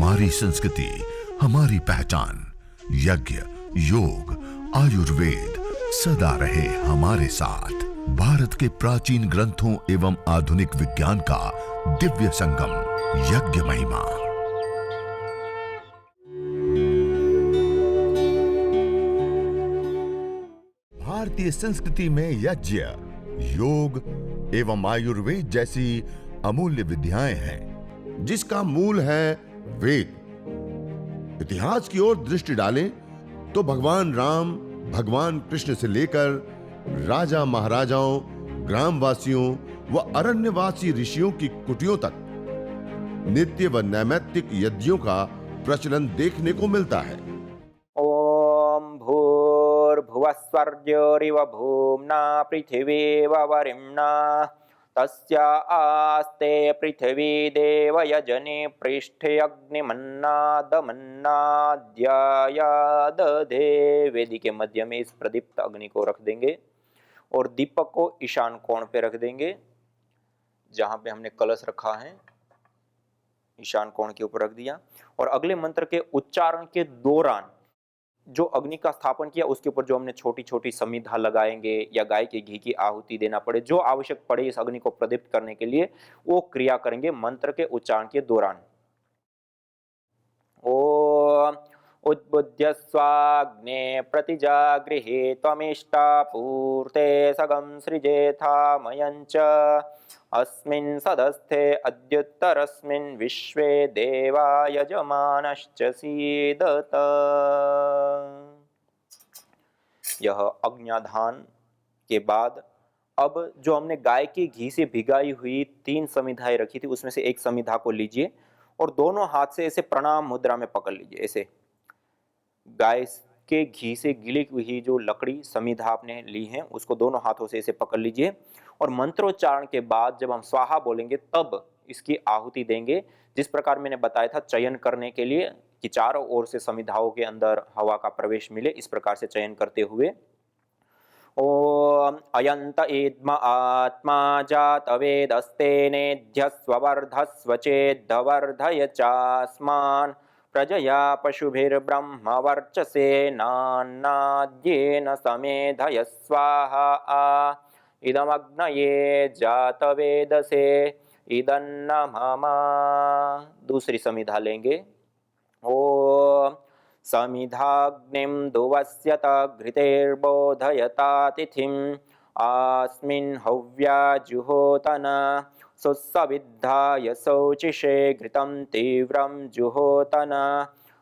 हमारी संस्कृति, हमारी पहचान। यज्ञ, योग, आयुर्वेद सदा रहे हमारे साथ। भारत के प्राचीन ग्रंथों एवं आधुनिक विज्ञान का दिव्य संगम, यज्ञ महिमा। भारतीय संस्कृति में यज्ञ, योग एवं आयुर्वेद जैसी अमूल्य विद्याएं हैं, जिसका मूल है वेद। इतिहास की ओर दृष्टि डालें तो भगवान राम, भगवान कृष्ण से लेकर राजा महाराजाओं, ग्रामवासियों व अरण्यवासी ऋषियों की कुटियों तक नित्य व नैमित्तिक यज्ञों का प्रचलन देखने को मिलता है। ओम भूर्भुवस्वर्योरिव भूम्ना पृथिवीव वरिम्ना तस्य आस्ते पृथिवी देव यजने पृष्ठे अग्निमन्नादमन्नाद्याया दधे। वेदी के मध्य में इस प्रदीप्त अग्नि को रख देंगे और दीपक को ईशान कोण पे रख देंगे। जहां पे हमने कलश रखा है ईशान कोण के ऊपर रख दिया और अगले मंत्र के उच्चारण के दौरान जो अग्नि का स्थापन किया उसके ऊपर जो हमने छोटी छोटी समिधा लगाएंगे या गाय के घी की आहुति देना पड़े, जो आवश्यक पड़े इस अग्नि को प्रदीप्त करने के लिए, वो क्रिया करेंगे मंत्र के उच्चारण के दौरान। ओम उद्बुद्ध्य स्वाग्ने प्रतिजागृहे त्वमिष्टा पूर्ते सगं सृजेथा मयञ्च अस्मिन् सदस्थे अद्युत्तरस्मिन् विश्वे देवा यजमानश्च सीदत। यह अग्न्याधान के बाद अब जो हमने गाय के घी से भिगाई हुई 3 समिधाएं रखी थी उसमें से एक समिधा को लीजिए और दोनों हाथ से ऐसे प्रणाम मुद्रा में पकड़ लीजिए। ऐसे गाय के घी से गिली हुई जो लकड़ी समिधा आपने ली है उसको दोनों हाथों से ऐसे पकड़ लीजिए और मंत्रोच्चारण के बाद जब हम स्वाहा बोलेंगे तब इसकी आहुति देंगे। जिस प्रकार मैंने बताया था चयन करने के लिए कि चारों ओर से समिधाओं के अंदर हवा का प्रवेश मिले, इस प्रकार से चयन करते हुए ओम अयंत इद्म आत्मा जात वेदस्तेनेध्यस्वर्धस्व चेद्धवर्धय चास्मान् प्रजया पशुभिर्ब्रह्म वर्चसे नान्नाद्येन समेधय स्वाहा इदमग्नये जातवेदसे इदन्न मम। दूसरी समिधा लेंगे। ओम समिधाग्निं दुवस्यत घृतेर्बोधयता तिथिम् अस्मिन् हव्या जुहोतन सुसविद्धाय शौचिषे घृतं तीव्रं जुहोतन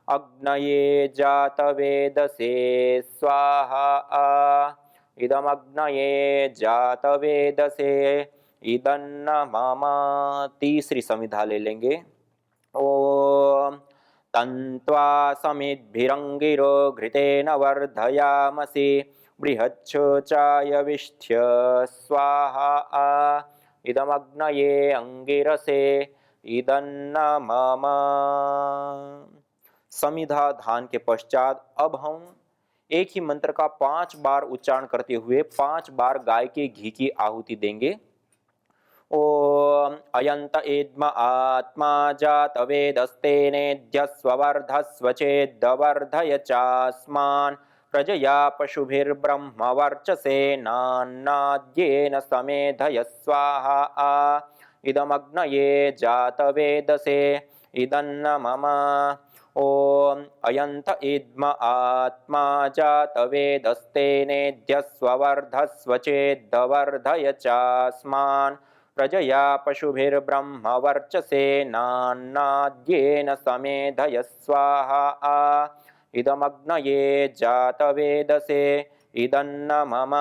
अग्नये जातवेदसे स्वाहा इदमग्नये जातवेदसे इदन्न मम। तीसरी समिधा ले लेंगे। ओम तन्त्वा समिद्भिरंगिरो घृतेन वर्धयामसि बृहच्छोचाय विष्ठ्य स्वाहा इदमग्नये अंगिरसे इदन्न मम। समिधा धान के पश्चात अब हम एक ही मंत्र का 5 बार उच्चारण करते हुए 5 बार गाय के घी की आहुति देंगे। ओम अयंत इद्म आत्मा जात वेदस्तेनेध्यस्वर्धस्व चेद्धवर्धय चास्मान् प्रजया पशुभिर्ब्रह्म वर्चसे नान्नाद्येन समेधय स्वाहा इदमग्नये जातवेदसे इदन्न मम। ओम अयंत इद्म आत्मा जात वेदस्तेनेध्यस्वर्धस्व चेद्धवर्धय चास्मान् प्रजया पशुभिर्ब्रह्म वर्चसे नान्नाद्येन समेधय स्वाहा इदमग्नये जातवेदसे इदन्न मम।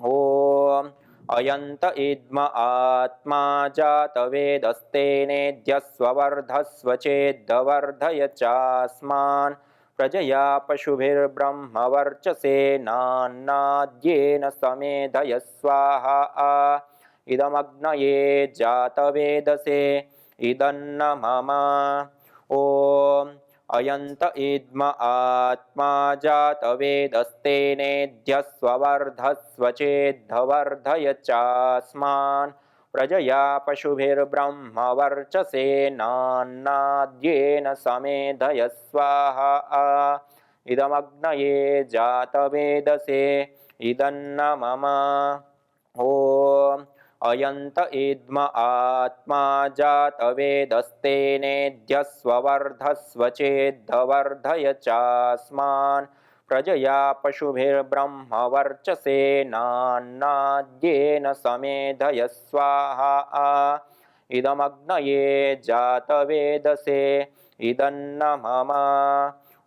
ओम अयंत इद्म आत्मा जात वेदस्तेनेध्यस्वर्धस्व चेद्धवर्धय चास्मान् प्रजया पशुभिर्ब्रह्म वर्चसे नान्नाद्येन समेधय स्वाहा इदमग्नये जातवेदसे इदन्न मम। ओम अयंत इद्म आत्मा जात वेदस्तेनेध्यस्वर्धस्व चेद्धवर्धय चास्मान् प्रजया पशुभिर्ब्रह्मवर्चसेनान्नाद्येन समेधय स्वाहा इदमग्नये जातवेदसे इदन्न मम ॐ अयन्त इद्म आत्मा जातवेदस्तेनेद्यस्ववर्धस्व चेद्धवर्धय चास्मान् प्रजया पशुभिर्ब्रह्मवर्चसेनान्नाद्येन समेधय स्वाहा इदमग्नये जातवेदसे इदन्न मम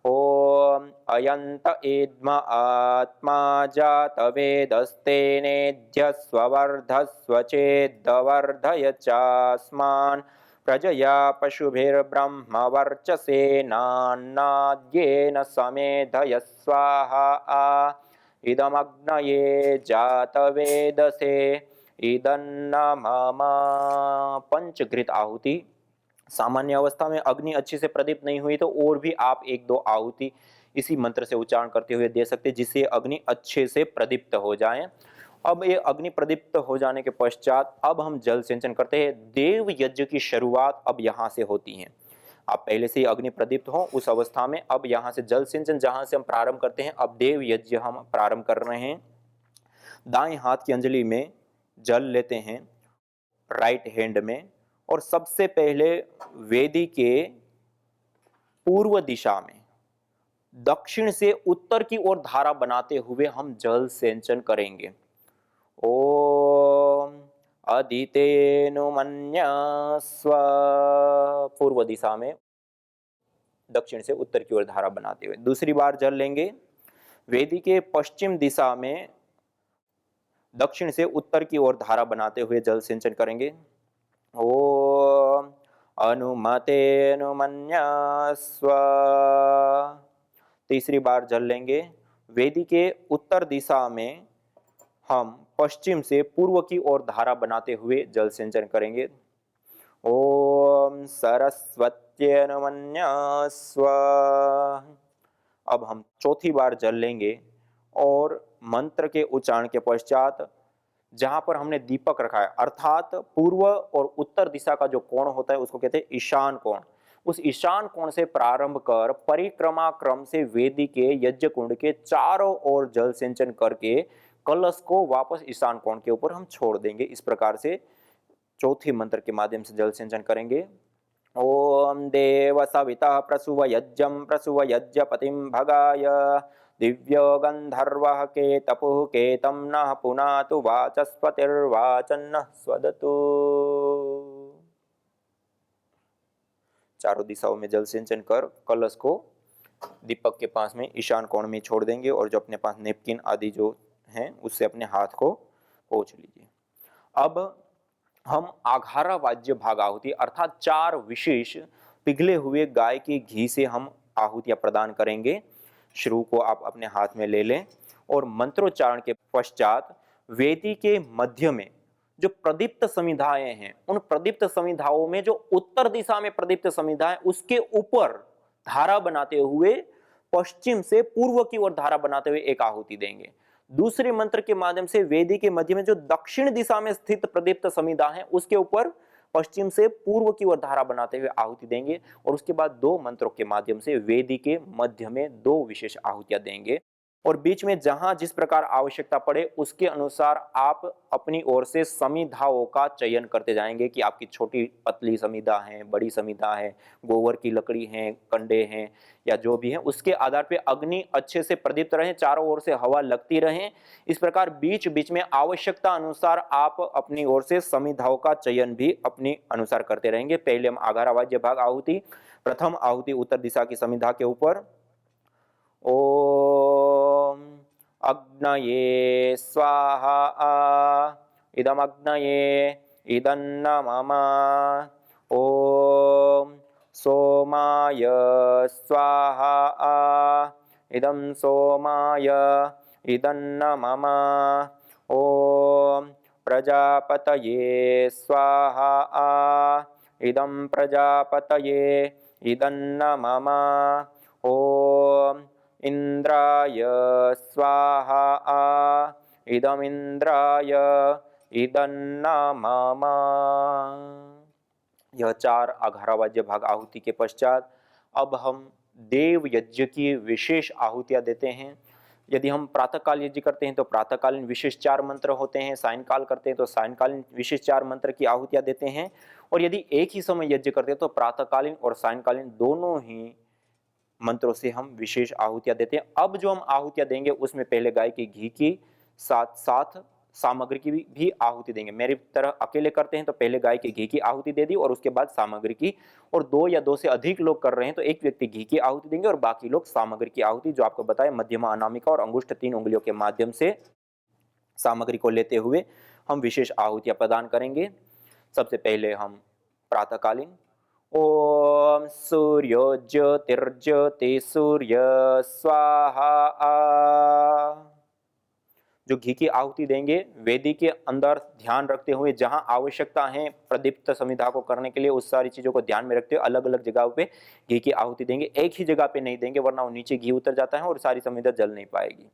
ॐ अयन्त इद्म आत्मा जातवेदस्तेनेद्यस्ववर्धस्व चेद्धवर्धय चास्मान् प्रजया पशुभिर्ब्रह्मवर्चसेनान्नाद्येन समेधय स्वाहा इदमग्नये जातवेदसे इदन्न मम। पंचघृत आहुति। सामान्य अवस्था में अग्नि अच्छे से प्रदीप्त नहीं हुई तो और भी आप एक दो आहुति इसी मंत्र से उच्चारण करते हुए दे सकते हैं, जिससे अग्नि अच्छे से प्रदीप्त हो जाए। अब ये अग्नि प्रदीप्त हो जाने के पश्चात अब हम जल सिंचन करते हैं। देव यज्ञ की शुरुआत अब यहाँ से होती है। आप पहले से ही अग्नि प्रदीप्त हो उस अवस्था में अब यहाँ से जल सिंचन जहाँ से हम प्रारंभ करते हैं, अब देव यज्ञ हम प्रारंभ कर रहे हैं। दाएं हाथ की अंजलि में जल लेते हैं राइट हैंड में, और सबसे पहले वेदी के पूर्व दिशा में दक्षिण से उत्तर की ओर धारा बनाते हुए हम जल सिंचन करेंगे। ओम अदितेनुमन्यस्व, पूर्व दिशा में दक्षिण से उत्तर की ओर धारा बनाते हुए। दूसरी बार जल लेंगे। वेदी के पश्चिम दिशा में दक्षिण से उत्तर की ओर धारा बनाते हुए जल सिंचन करेंगे। ओम अनुमतेनुमन्यस्व। तीसरी बार जल लेंगे। वेदी के उत्तर दिशा में हम पश्चिम से पूर्व की ओर धारा बनाते हुए जल सिंचन करेंगे। ओम सरस्वत्यनुमन्यस्व। अब हम चौथी बार जल लेंगे और मंत्र के उच्चारण के पश्चात जहां पर हमने दीपक रखा है, अर्थात पूर्व और उत्तर दिशा का जो कोण होता है उसको कहते हैं ईशान कोण। उस ईशान कोण से प्रारंभ कर परिक्रमा क्रम से वेदी के यज्ञ कुंड के चारों ओर जल सिंचन करके कलश को वापस ईशान कोण के ऊपर हम छोड़ देंगे। इस प्रकार से चौथी मंत्र के माध्यम से जल सिंचन करेंगे। ओम देव सविता प्रसुव यज्ञम प्रसुव यज्ञपतिम भगाय दिव्यो गंधर्वः के तपुः केतं नः पुनातु वाचस्पतिर्वाचन्नः स्वदतु। चारों दिशाओं में जल सिंचन कर कलश को दीपक के पास में ईशान कोण में छोड़ देंगे और जो अपने पास नेपकिन आदि जो हैं उससे अपने हाथ को पोंछ लीजिए। अब हम आघारा वाज्य भाग आहुति अर्थात 4 विशेष पिघले हुए गाय के घी से हम आहुतियां प्रदान करेंगे। श्रू को आप अपने हाथ में ले लें और मंत्रोच्चारण के पश्चात वेदी के मध्य में जो प्रदीप्त समिधाएं हैं, उन प्रदीप्त समिधाओं में जो उत्तर दिशा में प्रदीप्त समिधा है उसके ऊपर धारा बनाते हुए पश्चिम से पूर्व की ओर धारा बनाते हुए एक आहुति देंगे। दूसरे मंत्र के माध्यम से वेदी के मध्य में जो दक्षिण दिशा में स्थित प्रदीप्त समिधा है उसके ऊपर पश्चिम से पूर्व की ओर धारा बनाते हुए आहुति देंगे और उसके बाद 2 मंत्रों के माध्यम से वेदी के मध्य में 2 विशेष आहुतियां देंगे और बीच में जहां जिस प्रकार आवश्यकता पड़े उसके अनुसार आप अपनी ओर से समिधाओं का चयन करते जाएंगे कि आपकी छोटी पतली समिधा है, बड़ी समिधा है, गोबर की लकड़ी है, कंडे हैं या जो भी है, उसके आधार पे अग्नि अच्छे से प्रदीप्त रहे, चारों ओर से हवा लगती रहे। इस प्रकार बीच बीच में आवश्यकता अनुसार आप अपनी ओर से समिधाओं का चयन भी अपनी अनुसार करते रहेंगे। पहले हम आघारा वाज्य भाग आहुति, प्रथम आहुति उत्तर दिशा की समिधा के ऊपर। ओम अग्नये स्वाहा इदमग्नये इदन्न मम। ओम सोमाय स्वाहा इदं सोमाय इदन्न मम। ओम प्रजापतये स्वाहा इदं प्रजापतये इदन्न मम। ओम इंद्राय स्वाहा इदमिंद्राय इदन्न मम। यह 4 अघारावाद्य भाग आहुति के पश्चात अब हम देव यज्ञ की विशेष आहुतियां देते हैं। यदि हम प्रातःकाल यज्ञ करते हैं तो प्रातःकालीन विशेष 4 मंत्र होते हैं, सायंकाल करते हैं तो सायंकालीन विशेष 4 मंत्र की आहुतियां देते हैं, और यदि एक ही समय यज्ञ करते हैं तो प्रातःकालीन और सायंकालीन दोनों ही मंत्रों से हम विशेष आहुतियां देते हैं। अब जो हम आहुतियां देंगे उसमें पहले गाय के घी की साथ साथ सामग्री की भी आहुति देंगे। मेरी तरह अकेले करते हैं तो पहले गाय के घी की आहुति दे दी और उसके बाद सामग्री की, और 2 या 2 से अधिक लोग कर रहे हैं तो एक व्यक्ति घी की आहुति देंगे और बाकी लोग सामग्री की आहुति, जो आपको बताया मध्यमा, अनामिका और अंगुष्ठ 3 उंगलियों के माध्यम से सामग्री को लेते हुए हम विशेष आहुतियां प्रदान करेंगे। सबसे पहले हम प्रातःकालीन ओम सूर्यो ज्योतिर्ज्योति सूर्य स्वाहा। जो घी की आहुति देंगे वेदी के अंदर ध्यान रखते हुए, जहां आवश्यकता है प्रदीप्त समिधा को करने के लिए उस सारी चीजों को ध्यान में रखते हुए अलग अलग जगहों पे घी की आहुति देंगे। एक ही जगह पे नहीं देंगे वरना वो नीचे घी उतर जाता है और सारी समिधा जल नहीं पाएगी।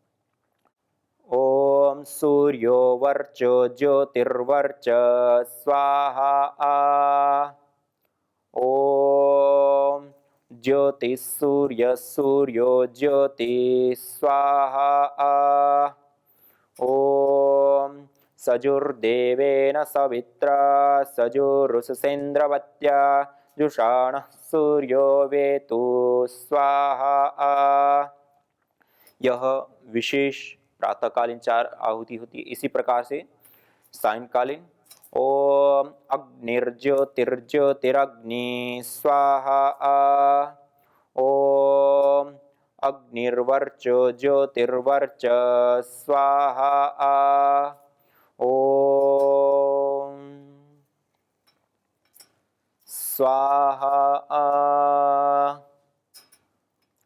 ओम सूर्यो वर्चो ज्योतिर्वर्च स्वाहा। ओम ज्योति सूर्य सूर्यो ज्योति स्वाहा। ओम सजुर्देवेन सवित्रा सजुरुषसेन्द्रवत्या जुषाणः सूर्यो वेतु स्वाहा। यह विशेष प्रातःकालीन 4 आहुति होती है। इसी प्रकार से सायंकालीन ओम अग्निर्ज्योतिर्ज्योतिरग्नि स्वाहा। ओम अग्निर्वर्चो ज्योतिर्वर्च स्वाहा। ओम स्वाहा।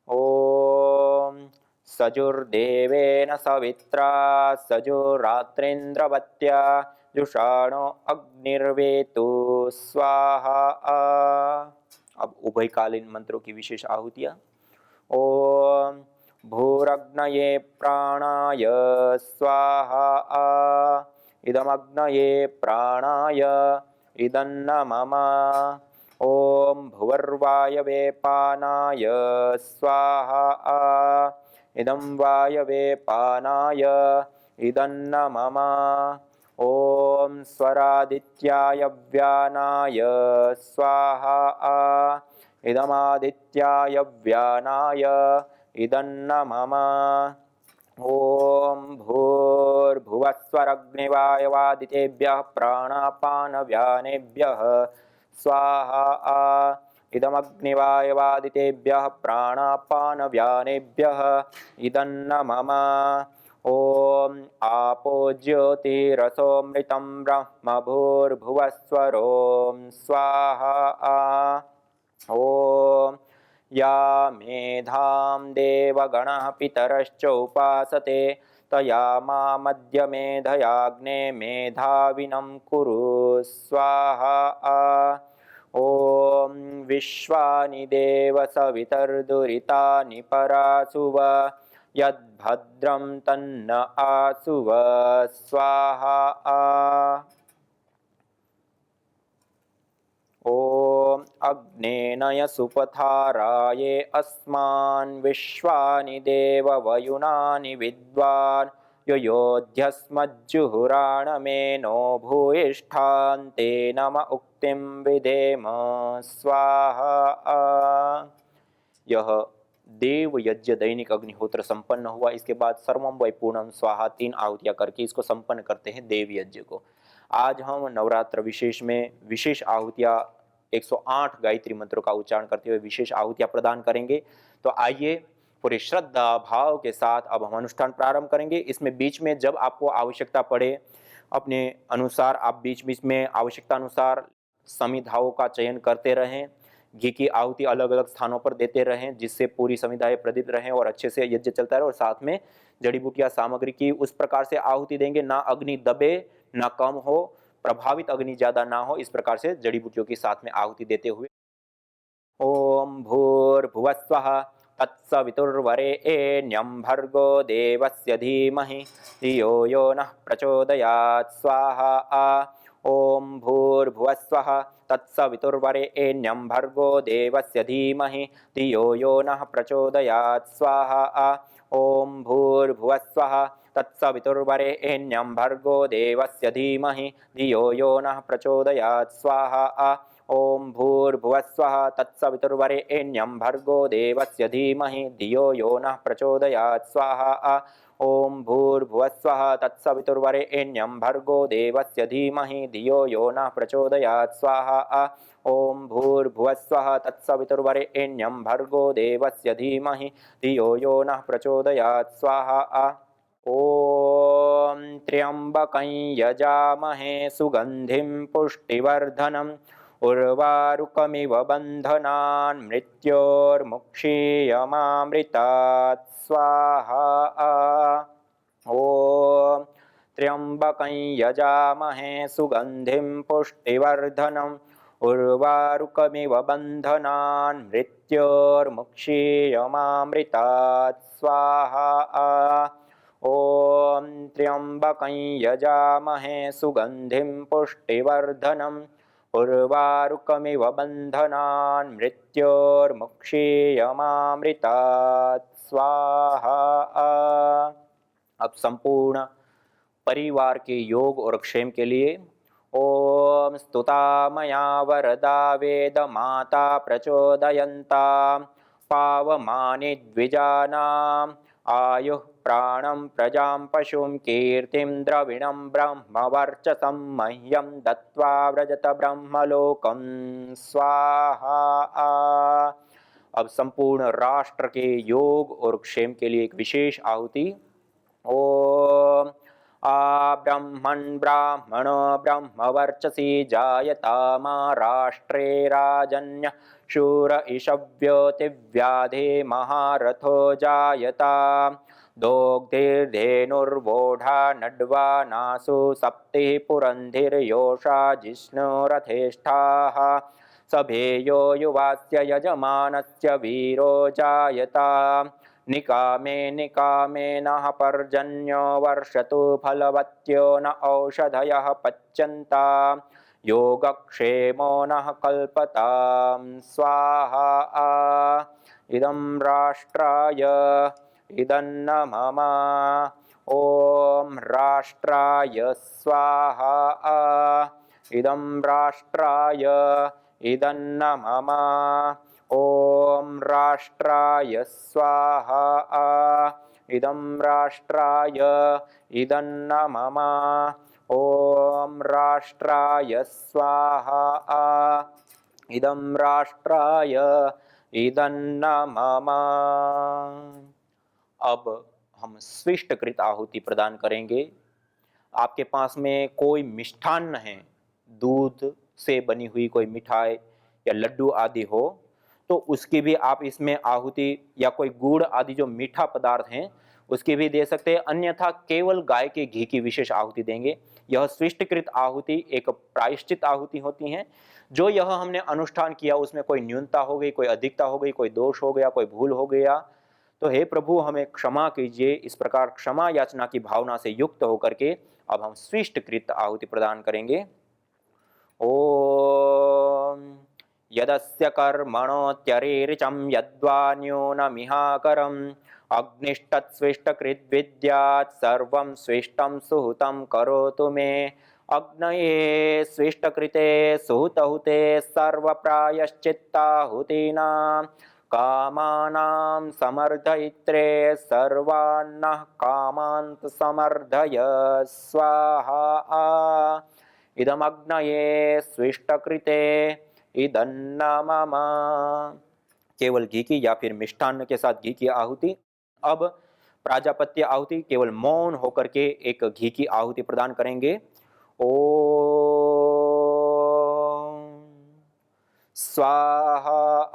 ओम सजुर्देवेन सवित्रा सजुरात्रेन्द्रवत्या जुषाणो अग्निर्वेतु स्वाहा। अब उभयकालीन मंत्रों की विशेष आहुतियां। ओम भूरग्नये प्राणाय स्वाहा। इदमग्नये प्राणाय इदन्न मम। ओम भुवर्वायवे पानाय स्वाहा। इदं वायवे पानाय इदन्न मम। ओम स्वरादित्याय व्यानाय स्वाहा। इदमादित्याय व्यानाय इदन्न मम। ओम भूर्भुवस्वरग्निवायवादितेभ्यः प्राणापानव्यानेभ्यः स्वाहा। इदमग्निवायवादितेभ्यः प्राणापानव्यानेभ्यः इदन्न मम। ओम आपो ज्योतिरसोमृतं ब्रह्म भूर्भुवस्वरों स्वाहा। ओम या मेधां देवगणः पितरश्च उपासते तया मामद्य मेधयाग्ने मेधाविनं कुरु स्वाहा। ओम विश्वानि देव सवितर्दुरितानि परासुव यद्भद्रं तन्न आसुव स्वाहा। ओम अग्नेनय सुपथाराये अस्मान् विश्वानि देव वयुनानि विद्वान् योयोध्यस्मज्जुहुराणमेनो भूयिष्ठान्ते नम उक्तिं विधेम स्वाहा। यह देव यज्ञ दैनिक अग्निहोत्र संपन्न हुआ। इसके बाद सर्वम वै पूर्णम स्वाहा 3 आहुतियां करके इसको संपन्न करते हैं देव यज्ञ को। आज हम नवरात्र विशेष में विशेष आहुतियां 108 गायत्री मंत्रों का उच्चारण करते हुए विशेष आहुतियां प्रदान करेंगे। तो आइए पूरी श्रद्धा भाव के साथ अब हम अनुष्ठान प्रारंभ करेंगे। इसमें बीच में जब आपको आवश्यकता पड़े अपने अनुसार आप बीच बीच में आवश्यकता अनुसार समिधाओं का चयन करते रहें। घी की आहुति अलग अलग स्थानों पर देते रहें जिससे पूरी समिधाएं प्रदीप्त रहें और अच्छे से यज्ञ चलता रहे। और साथ में जड़ी बूटियां सामग्री की उस प्रकार से आहुति देंगे ना अग्नि दबे ना कम हो, प्रभावित अग्नि ज्यादा ना हो। इस प्रकार से जड़ी बूटियों की साथ में आहुति देते हुए ओम भूर्भुवस्वः तत्सवितुर्वरेण्यं भर्गो देवस्य धीमहि धियो यो नः प्रचोदयात् स्वाहा। ओम भूर्भुवस्वः तत्सवितुर्वरेण्यं भर्गो देवस्य धीमहि धियो यो नः प्रचोदयात् स्वाहा। ओम भूर्भुवस्वः तत्सवितुर्वरेण्यं भर्गो देवस्य धीमहि धियो यो नः प्रचोदयात् स्वाहा। ओम भूर्भुवस्वः तत्सवितुर्वरेण्यं भर्गो देवस्य धीमहि धियो यो नः प्रचोदयात् स्वाहा। ओम भूर्भुवस्वः तत्सवितुर्वरेण्यं भर्गो देवस्य धीमहि धियो यो नः प्रचोदयात् स्वाहा। ओम भूर्भुवस्वः तत्सवितुर्वरेण्यं भर्गो देवस्य धीमहि धियो यो नः प्रचोदयात् स्वाहा। ओम त्र्यंबकं यजामहे सुगंधिं पुष्टिवर्धनम् उर्वारुकमिव बन्धनान् मृत्योर्मुक्षीयमामृतात् स्वाहा। ओम त्र्यंबकं यजामहे सुगंधिं पुष्टिवर्धनम् उर्वारुकमिव बन्धनान् मृत्योर्मुक्षीयमामृतात् स्वाहा। ओम त्र्यंबकं यजामहे सुगंधिं पुष्टिवर्धनम् उर्वारुकमिव बन्धनान् मृत्योर्मुक्षीयमामृतात् स्वाहा। अब संपूर्ण परिवार के योग और क्षेम के लिए ओम स्तुता मया वरदा वेद माता प्रचोदयन्ता पावमानि द्विजानाम् आयुः प्राणं प्रजां पशुं कीर्तिं द्रविणं ब्रह्मवर्चसं मह्यं दत्त्वा व्रजत ब्रह्मलोकं स्वाहा। अब संपूर्ण राष्ट्र के योग और क्षेम के लिए एक विशेष आहुति। ओम आ ब्रह्मन् ब्राह्मणो ब्रह्मवर्चसी जायता मा राष्ट्रे राजन्य शूर इषव्योतिव्याधे महारथो जायता दोग्धिर्धेनुर्वोढा नड्वा नासु सप्तिः पुरन्धिर्योषा जिष्णुरथेष्ठाः सभेयो युवास्य यजमानस्य वीरो जायता निकामे निकामे नः पर्जन्यो वर्षतु फलवत्यो न औषधयः पच्यन्ता योगक्षेमो नः कल्पतां स्वाहा। इदं राष्ट्राय इदन्न मम। ओम राष्ट्राय स्वाहा। इदं राष्ट्राय इदन्न मम। ओम राष्ट्राय स्वाहा। इदं राष्ट्राय इदन्न मम। ओम राष्ट्राय स्वाहा। इदं राष्ट्राय इदन्न मम। अब हम स्विष्टकृत आहुति प्रदान करेंगे। आपके पास में कोई मिष्ठान्न है, दूध से बनी हुई कोई मिठाई या लड्डू आदि हो, तो उसकी भी आप इसमें आहुति, या कोई गुड़ आदि जो मीठा पदार्थ हैं उसकी भी दे सकते हैं, अन्यथा केवल गाय के घी की विशेष आहुति देंगे। यह स्विष्टकृत आहुति एक प्रायश्चित आहुति होती है। जो यह हमने अनुष्ठान किया उसमें कोई न्यूनता हो गई, कोई अधिकता हो गई, कोई दोष हो गया, कोई भूल हो गया, तो हे प्रभु हमें क्षमा कीजिए। इस प्रकार क्षमा याचना की भावना से युक्त होकर के अब हम स्विष्टकृत आहुति प्रदान करेंगे। ओम यदस्य कर्मणोत्यरेरिचं यद्वा न्यूनमिहाकरम् अग्निष्टत्स्विष्टकृद्विद्यात् सर्वं स्विष्टं सुहुतं करोतु मे। अग्नये स्विष्टकृते सुहुतहुते सर्वप्रायश्चित्ताहुतीनां कामानां समर्धयित्रे सर्वान्नः कामान्त समर्धय स्वाहा। इदमग्नये स्विष्टकृते इदन्न मम। केवल घी की या फिर मिष्ठान्न के साथ घी की आहुति। अब प्राजापत्य आहुति केवल मौन होकर के एक घी की आहुति प्रदान करेंगे। ओम स्वाहा।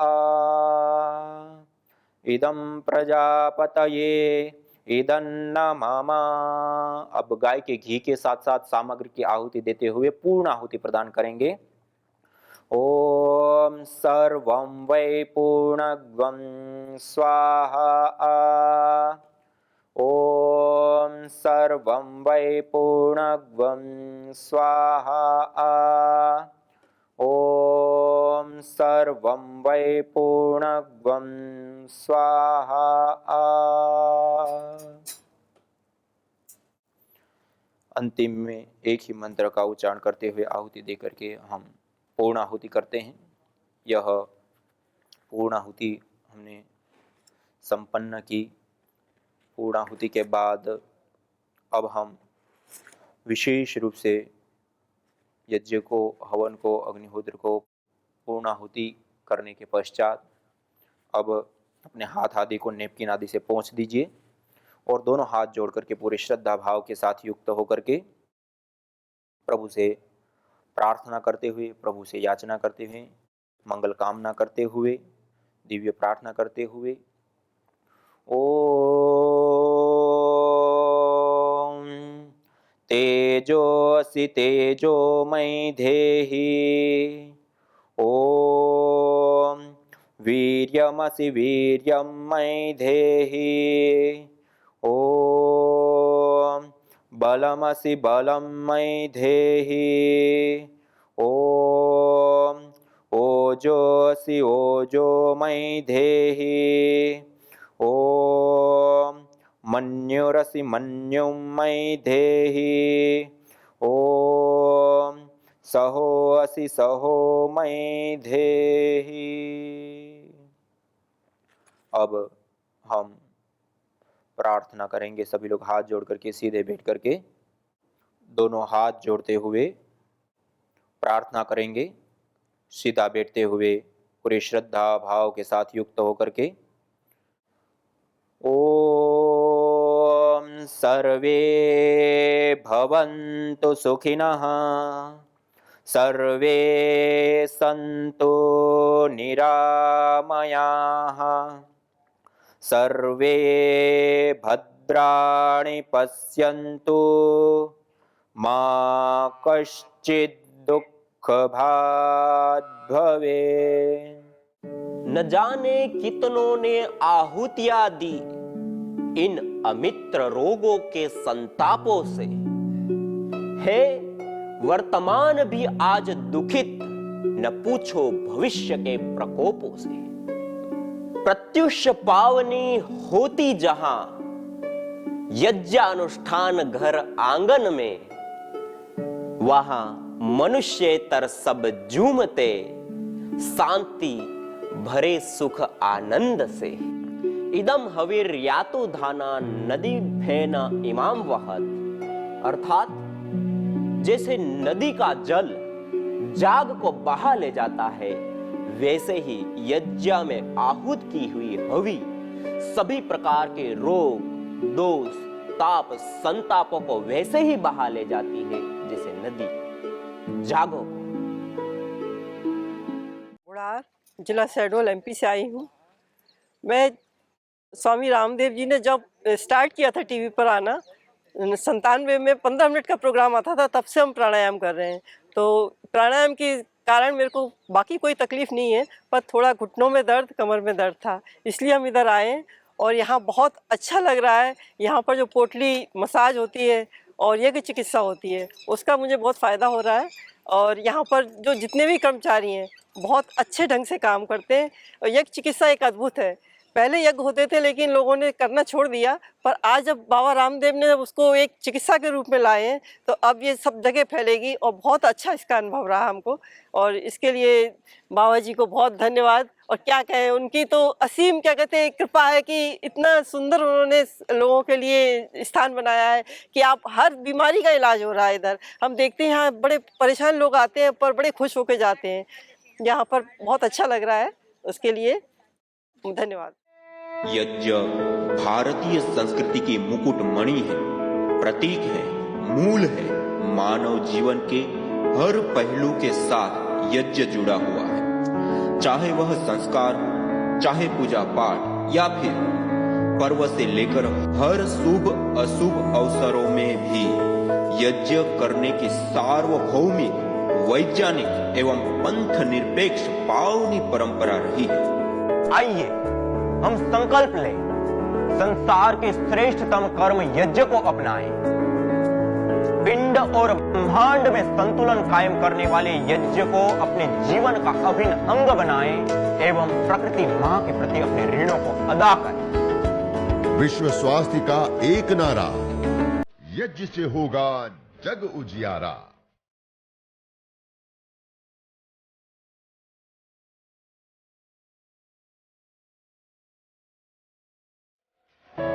इदं प्रजापतये इदन्न मम। अब गाय के घी के साथ साथ सामग्री की आहुति देते हुए पूर्ण आहुति प्रदान करेंगे। ओम सर्वं वै पूर्णग्वं स्वाहा ओम सर्वं वै पूर्णग्वं स्वाहा ओम सर्वं वै पूर्णग्वं स्वाहा। अंतिम में एक ही मंत्र का उच्चारण करते हुए आहुति देकर के हम पूर्णाहुति करते हैं। यह पूर्णाहुति हमने संपन्न की। पूर्णाहुति के बाद अब हम विशेष रूप से यज्ञ को, हवन को, अग्निहोत्र को पूर्णाहुति करने के पश्चात अब अपने हाथ आदि को नेपकिन आदि से पोंछ दीजिए और दोनों हाथ जोड़ करके पूरे श्रद्धा भाव के साथ युक्त होकर के प्रभु से प्रार्थना करते हुए, प्रभु से याचना करते हुए, मंगल कामना करते हुए, दिव्य प्रार्थना करते हुए ओम तेजोसि तेजोमयि देहि ओम वीर्यमसि वीर्यमयि देहि ओम बलमसि बलमयि देहि ओम ओजोसि ओजोमयि देहि ओम मन्युरसि मन्युमयि देहि ओम सहोऽसि सहोमयि देहि। अब हम प्रार्थना करेंगे। सभी लोग हाथ जोड़ करके सीधे बैठ करके दोनों हाथ जोड़ते हुए प्रार्थना करेंगे। सीधा बैठते हुए पूरे श्रद्धा भाव के साथ युक्त होकर के ओम सर्वे भवन्तु सुखिनः सर्वे सन्तु निरामयाः सर्वे भद्राणि पश्यन्तु मा कश्चित् दुःखभाग् भवेत्। न जाने कितनों ने आहुतियां दी इन अमित्र रोगों के संतापों से, है वर्तमान भी आज दुखित, न पूछो भविष्य के प्रकोपों से। प्रत्युष पावनी होती जहां यज्ञानुष्ठान घर आंगन में, वहां मनुष्येतर सब झूमते शांति भरे सुख आनंद से। इदम हविर्यातो धाना नदी फेन इमाम वहत, अर्थात जैसे नदी का जल जाग को बहा ले जाता है, वैसे ही यज्ञ में आहूत की हुई हवि सभी प्रकार के रोग, दोष, ताप, संतापों को वैसे ही बहा ले जाती है जैसे नदी जागो। बुढ़ार जिला शहडोल एमपी से आई हूँ। मैं स्वामी रामदेव जी ने जब स्टार्ट किया था टीवी पर आना, 97 में 15 मिनट का प्रोग्राम आता था, तब से हम प्राणायाम कर रहे हैं। तो प्राणायाम के कारण मेरे को बाकी कोई तकलीफ नहीं है, पर थोड़ा घुटनों में दर्द, कमर में दर्द था, इसलिए हम इधर आए और यहाँ बहुत अच्छा लग रहा है। यहाँ पर जो पोटली मसाज होती है और यज्ञ चिकित्सा होती है, उसका मुझे बहुत फ़ायदा हो रहा है। और यहाँ पर जो जितने भी कर्मचारी हैं बहुत अच्छे ढंग से काम करते हैं। और यज्ञ चिकित्सा एक अद्भुत है। पहले यज्ञ होते थे लेकिन लोगों ने करना छोड़ दिया, पर आज जब बाबा रामदेव ने उसको एक चिकित्सा के रूप में लाए हैं, तो अब ये सब जगह फैलेगी और बहुत अच्छा इसका अनुभव रहा हमको। और इसके लिए बाबा जी को बहुत धन्यवाद। और क्या कहें, उनकी तो असीम क्या कहते हैं कृपा है कि इतना सुंदर उन्होंने लोगों के लिए स्थान बनाया है कि आप हर बीमारी का इलाज हो रहा है। इधर हम देखते हैं यहाँ बड़े परेशान लोग आते हैं पर बड़े खुश होकर जाते हैं। यहाँ पर बहुत अच्छा लग रहा है, उसके लिए धन्यवाद। यज्ञ भारतीय संस्कृति की मुकुट मणि है, प्रतीक है, मूल है। मानव जीवन के हर पहलू के साथ यज्ञ जुड़ा हुआ है, चाहे वह संस्कार, चाहे पूजा पाठ या फिर पर्व से लेकर हर शुभ अशुभ अवसरों में भी यज्ञ करने की सार्वभौमिक, वैज्ञानिक एवं पंथ निरपेक्ष पावनी परंपरा रही है। आइए हम संकल्प लें, संसार के श्रेष्ठतम कर्म यज्ञ को अपनाएं, पिंड और ब्रह्मांड में संतुलन कायम करने वाले यज्ञ को अपने जीवन का अभिन्न अंग बनाएं एवं प्रकृति मां के प्रति अपने ऋणों को अदा करें। विश्व स्वास्थ्य का एक नारा, यज्ञ से होगा जग उजियारा।